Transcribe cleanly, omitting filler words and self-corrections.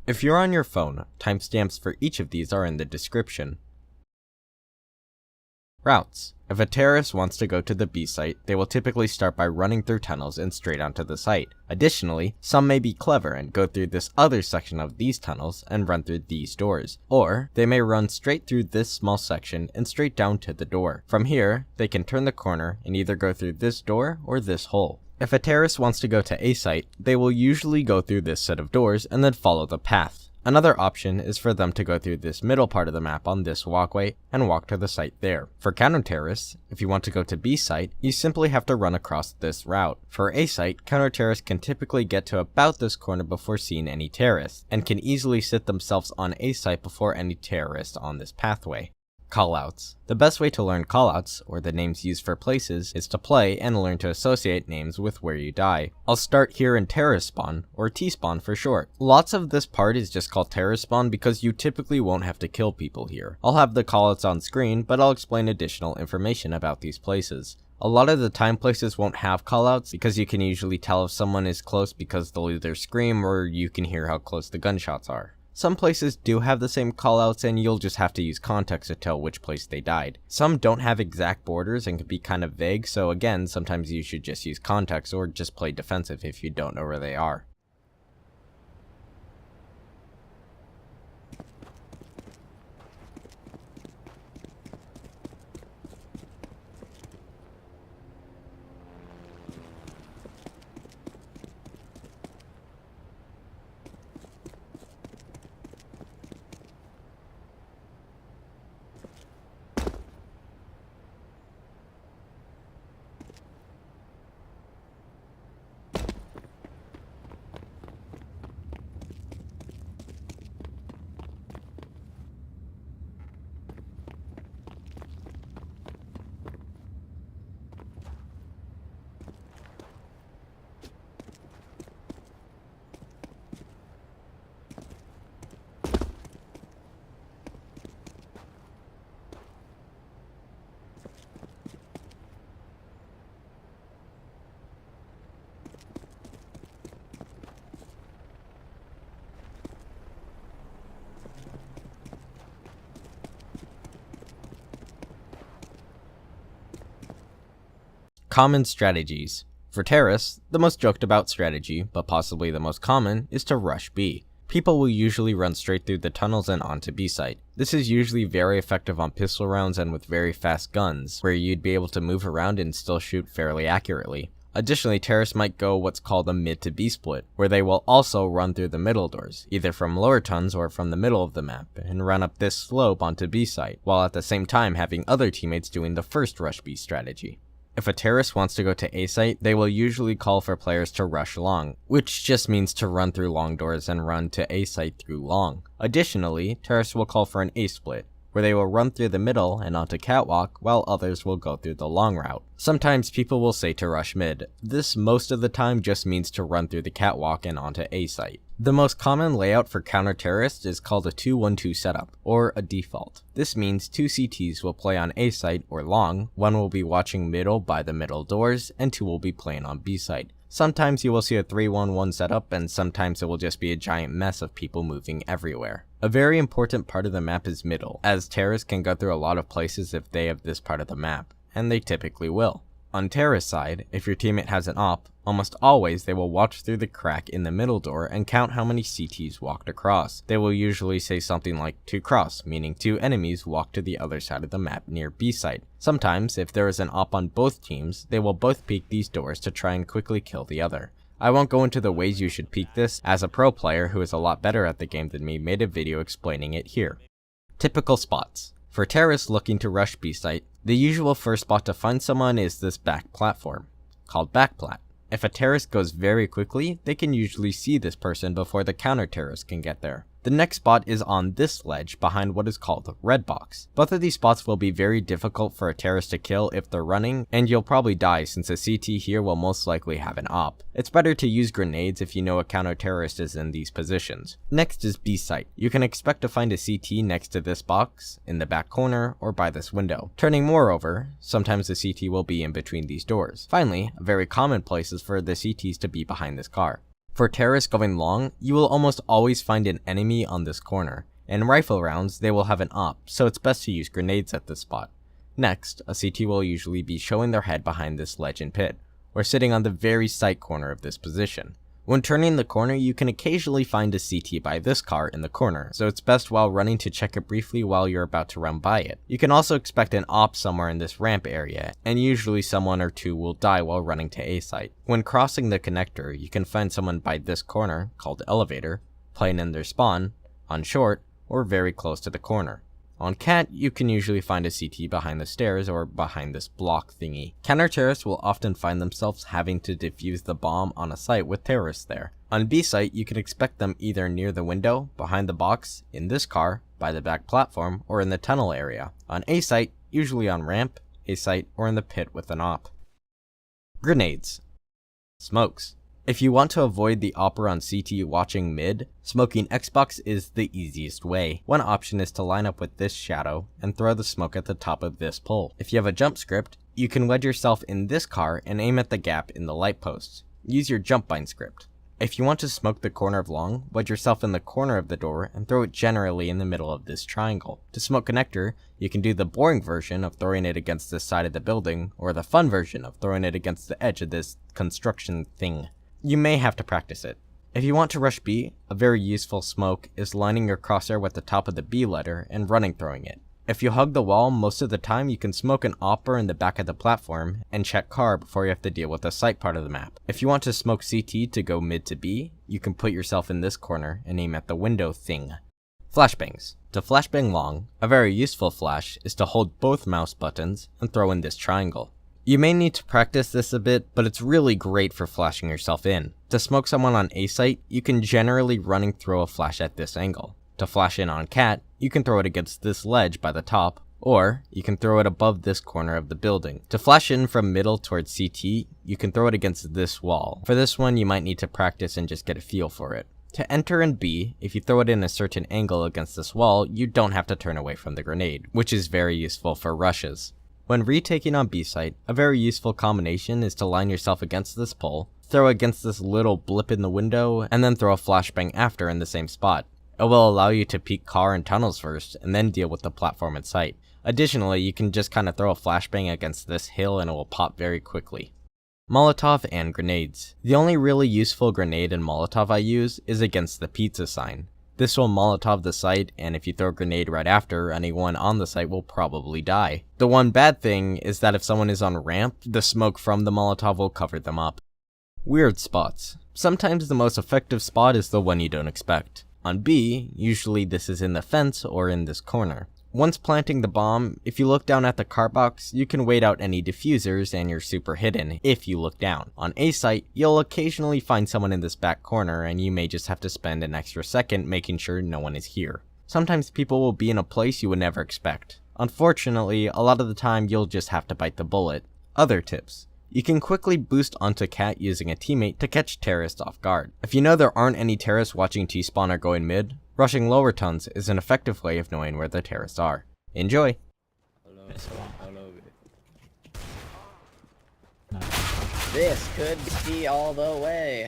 If you're on your phone, timestamps for each of these are in the description. Routes. If a terrorist wants to go to the B site, they will typically start by running through tunnels and straight onto the site. Additionally, some may be clever and go through this other section of these tunnels and run through these doors. Or, they may run straight through this small section and straight down to the door. From here, they can turn the corner and either go through this door or this hole. If a terrorist wants to go to A site, they will usually go through this set of doors and then follow the path. Another option is for them to go through this middle part of the map on this walkway and walk to the site there. For counter-terrorists, if you want to go to B site, you simply have to run across this route. For A site, counter-terrorists can typically get to about this corner before seeing any terrorists, and can easily sit themselves on A site before any terrorists on this pathway. Callouts. The best way to learn callouts, or the names used for places, is to play and learn to associate names with where you die. I'll start here in terrorist spawn, or T-spawn for short. Lots of this part is just called terrorist spawn because you typically won't have to kill people here. I'll have the callouts on screen, but I'll explain additional information about these places. A lot of the time places won't have callouts because you can usually tell if someone is close because they'll either scream or you can hear how close the gunshots are. Some places do have the same callouts and you'll just have to use context to tell which place they died. Some don't have exact borders and can be kind of vague, so again, sometimes you should just use context or just play defensive if you don't know where they are. Common strategies. For terrorists, the most joked about strategy, but possibly the most common, is to rush B. People will usually run straight through the tunnels and onto B site. This is usually very effective on pistol rounds and with very fast guns, where you'd be able to move around and still shoot fairly accurately. Additionally, terrorists might go what's called a mid to B split, where they will also run through the middle doors, either from lower tons or from the middle of the map, and run up this slope onto B site, while at the same time having other teammates doing the first rush B strategy. If a terrorist wants to go to A site, they will usually call for players to rush long, which just means to run through long doors and run to A site through long. Additionally, terrorists will call for an A split, where they will run through the middle and onto catwalk, while others will go through the long route. Sometimes people will say to rush mid. This most of the time just means to run through the catwalk and onto A site. The most common layout for counter-terrorists is called a 2-1-2 setup, or a default. This means 2 CTs will play on A site or long, 1 will be watching middle by the middle doors, and 2 will be playing on B site. Sometimes you will see a 3-1-1 setup, and sometimes it will just be a giant mess of people moving everywhere. A very important part of the map is middle, as terrorists can go through a lot of places if they have this part of the map, and they typically will. On terrorist side, if your teammate has an op, almost always they will watch through the crack in the middle door and count how many CTs walked across. They will usually say something like 2 cross, meaning 2 enemies walk to the other side of the map near B site. Sometimes, if there is an op on both teams, they will both peek these doors to try and quickly kill the other. I won't go into the ways you should peek this, as a pro player who is a lot better at the game than me made a video explaining it here. Typical spots. For terrorists looking to rush B site, the usual first spot to find someone is this back platform, called backplat. If a terrorist goes very quickly, they can usually see this person before the counter-terrorist can get there. The next spot is on this ledge behind what is called red box. Both of these spots will be very difficult for a terrorist to kill if they're running, and you'll probably die since a CT here will most likely have an op. It's better to use grenades if you know a counter-terrorist is in these positions. Next is B site. You can expect to find a CT next to this box, in the back corner, or by this window. Turning more over, sometimes the CT will be in between these doors. Finally, a very common place is for the CTs to be behind this car. For terrorists going long, you will almost always find an enemy on this corner. In rifle rounds, they will have an op, so it's best to use grenades at this spot. Next, a CT will usually be showing their head behind this ledge and pit, or sitting on the very sight corner of this position. When turning the corner, you can occasionally find a CT by this car in the corner, so it's best while running to check it briefly while you're about to run by it. You can also expect an op somewhere in this ramp area, and usually someone or two will die while running to A site. When crossing the connector, you can find someone by this corner, called elevator, playing in their spawn, on short, or very close to the corner. On cat, you can usually find a CT behind the stairs or behind this block thingy. Counter-terrorists will often find themselves having to defuse the bomb on a site with terrorists there. On B site, you can expect them either near the window, behind the box, in this car, by the back platform, or in the tunnel area. On A site, usually on ramp, A site, or in the pit with an op. Grenades. Smokes. If you want to avoid the opper on CT watching mid, smoking Xbox is the easiest way. One option is to line up with this shadow and throw the smoke at the top of this pole. If you have a jump script, you can wedge yourself in this car and aim at the gap in the light posts. Use your jump bind script. If you want to smoke the corner of long, wedge yourself in the corner of the door and throw it generally in the middle of this triangle. To smoke connector, you can do the boring version of throwing it against the side of the building, or the fun version of throwing it against the edge of this construction thing. You may have to practice it. If you want to rush B, a very useful smoke is lining your crosshair with the top of the B letter and running throwing it. If you hug the wall, most of the time you can smoke an opper in the back of the platform and check car before you have to deal with the sight part of the map. If you want to smoke CT to go mid to B, you can put yourself in this corner and aim at the window thing. Flashbangs. To flashbang long, a very useful flash is to hold both mouse buttons and throw in this triangle. You may need to practice this a bit, but it's really great for flashing yourself in. To smoke someone on A site, you can generally running throw a flash at this angle. To flash in on cat, you can throw it against this ledge by the top, or you can throw it above this corner of the building. To flash in from middle towards CT, you can throw it against this wall. For this one, you might need to practice and just get a feel for it. To enter in B, if you throw it in a certain angle against this wall, you don't have to turn away from the grenade, which is very useful for rushes. When retaking on B site, a very useful combination is to line yourself against this pole, throw against this little blip in the window, and then throw a flashbang after in the same spot. It will allow you to peek car and tunnels first, and then deal with the platform in sight. Additionally, you can just kind of throw a flashbang against this hill and it will pop very quickly. Molotov and grenades. The only really useful grenade in Molotov I use is against the pizza sign. This will Molotov the site, and if you throw a grenade right after, anyone on the site will probably die. The one bad thing is that if someone is on ramp, the smoke from the Molotov will cover them up. Weird spots. Sometimes the most effective spot is the one you don't expect. On B, usually this is in the fence or in this corner. Once planting the bomb, if you look down at the car box, you can wait out any diffusers and you're super hidden if you look down. On A site, you'll occasionally find someone in this back corner and you may just have to spend an extra second making sure no one is here. Sometimes people will be in a place you would never expect. Unfortunately, a lot of the time you'll just have to bite the bullet. Other tips. You can quickly boost onto cat using a teammate to catch terrorists off guard. If you know there aren't any terrorists watching T-spawn or going mid, rushing lower tons is an effective way of knowing where the terrorists are. Enjoy! This could be all the way.